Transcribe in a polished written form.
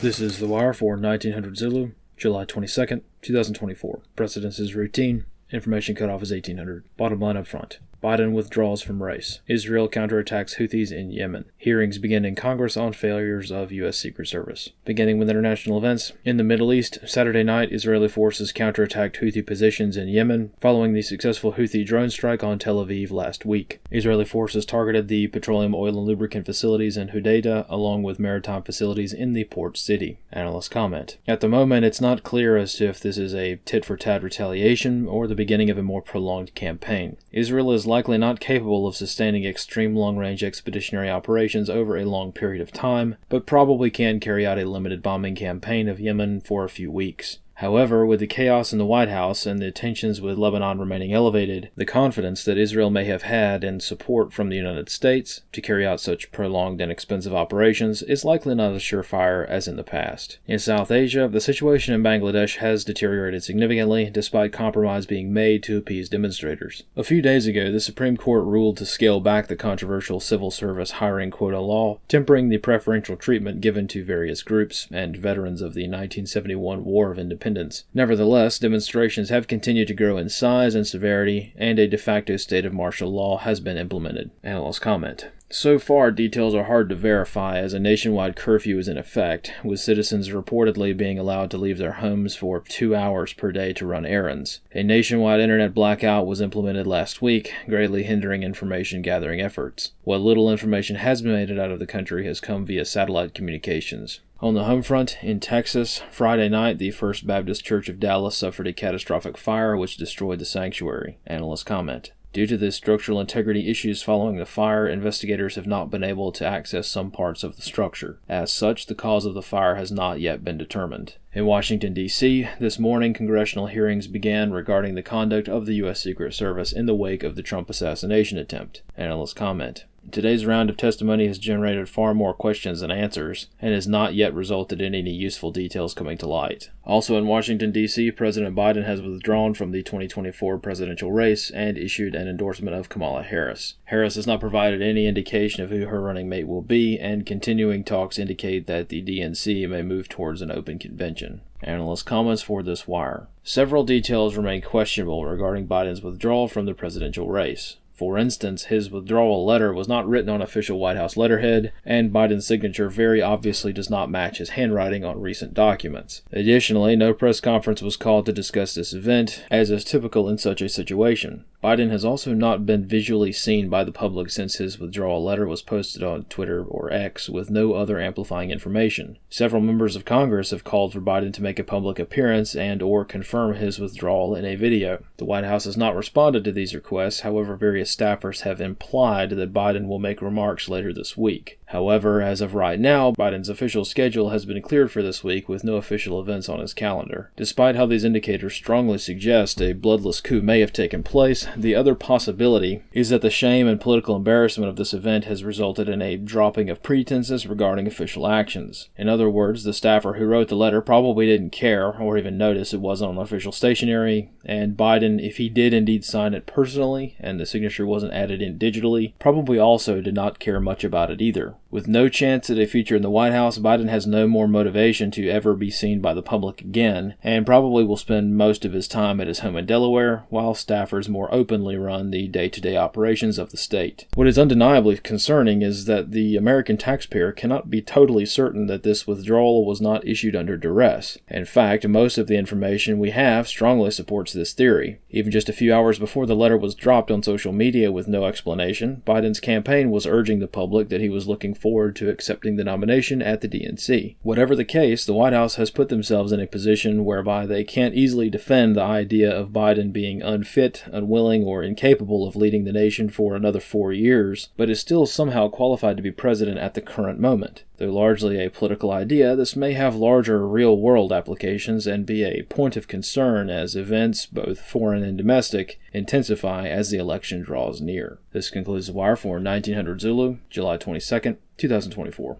This is The Wire for 1900 Zulu, July 22nd, 2024. Precedence is routine. Information cutoff is 1800. Bottom line up front. Biden withdraws from race. Israel counterattacks Houthis in Yemen. Hearings begin in Congress on failures of U.S. Secret Service. Beginning with international events. In the Middle East, Saturday night, Israeli forces counterattacked Houthi positions in Yemen following the successful Houthi drone strike on Tel Aviv last week. Israeli forces targeted the petroleum, oil, and lubricant facilities in Hodeidah, along with maritime facilities in the port city. Analysts comment. At the moment, it's not clear as to if this is a tit-for-tat retaliation or the beginning of a more prolonged campaign. Israel is likely not capable of sustaining extreme long-range expeditionary operations over a long period of time, but probably can carry out a limited bombing campaign of Yemen for a few weeks. However, with the chaos in the White House and the tensions with Lebanon remaining elevated, the confidence that Israel may have had in support from the United States to carry out such prolonged and expensive operations is likely not as surefire as in the past. In South Asia, the situation in Bangladesh has deteriorated significantly, despite compromise being made to appease demonstrators. A few days ago, the Supreme Court ruled to scale back the controversial civil service hiring quota law, tempering the preferential treatment given to various groups and veterans of the 1971 War of Independence. Nevertheless, demonstrations have continued to grow in size and severity, and a de facto state of martial law has been implemented. Analysts comment. So far, details are hard to verify as a nationwide curfew is in effect, with citizens reportedly being allowed to leave their homes for 2 hours per day to run errands. A nationwide internet blackout was implemented last week, greatly hindering information gathering efforts. What little information has been made out of the country has come via satellite communications. On the home front, in Texas, Friday night, the First Baptist Church of Dallas suffered a catastrophic fire which destroyed the sanctuary. Analysts comment. Due to the structural integrity issues following the fire, investigators have not been able to access some parts of the structure. As such, the cause of the fire has not yet been determined. In Washington, D.C., this morning, congressional hearings began regarding the conduct of the U.S. Secret Service in the wake of the Trump assassination attempt. Analysts comment. Today's round of testimony has generated far more questions than answers, and has not yet resulted in any useful details coming to light. Also in Washington, D.C., President Biden has withdrawn from the 2024 presidential race and issued an endorsement of Kamala Harris. Harris has not provided any indication of who her running mate will be, and continuing talks indicate that the DNC may move towards an open convention. Analyst comments for this wire. Several details remain questionable regarding Biden's withdrawal from the presidential race. For instance, his withdrawal letter was not written on official White House letterhead, and Biden's signature very obviously does not match his handwriting on recent documents. Additionally, no press conference was called to discuss this event, as is typical in such a situation. Biden has also not been visually seen by the public since his withdrawal letter was posted on Twitter or X with no other amplifying information. Several members of Congress have called for Biden to make a public appearance and/or confirm his withdrawal in a video. The White House has not responded to these requests, however, various staffers have implied that Biden will make remarks later this week. However, as of right now, Biden's official schedule has been cleared for this week with no official events on his calendar. Despite how these indicators strongly suggest a bloodless coup may have taken place, the other possibility is that the shame and political embarrassment of this event has resulted in a dropping of pretenses regarding official actions. In other words, the staffer who wrote the letter probably didn't care or even notice it wasn't on official stationery, and Biden, if he did indeed sign it personally and the signature wasn't added in digitally, probably also did not care much about it either. With no chance at a feature in the White House, Biden has no more motivation to ever be seen by the public again, and probably will spend most of his time at his home in Delaware, while staffers more openly run the day-to-day operations of the state. What is undeniably concerning is that the American taxpayer cannot be totally certain that this withdrawal was not issued under duress. In fact, most of the information we have strongly supports this theory. Even just a few hours before the letter was dropped on social media with no explanation, Biden's campaign was urging the public that he was looking forward to accepting the nomination at the DNC. Whatever the case, the White House has put themselves in a position whereby they can't easily defend the idea of Biden being unfit, unwilling, or incapable of leading the nation for another 4 years, but is still somehow qualified to be president at the current moment. Though largely a political idea, this may have larger real-world applications and be a point of concern as events, both foreign and domestic, intensify as the election draws near. This concludes The Wire for 1900 Zulu, July 22nd, 2024.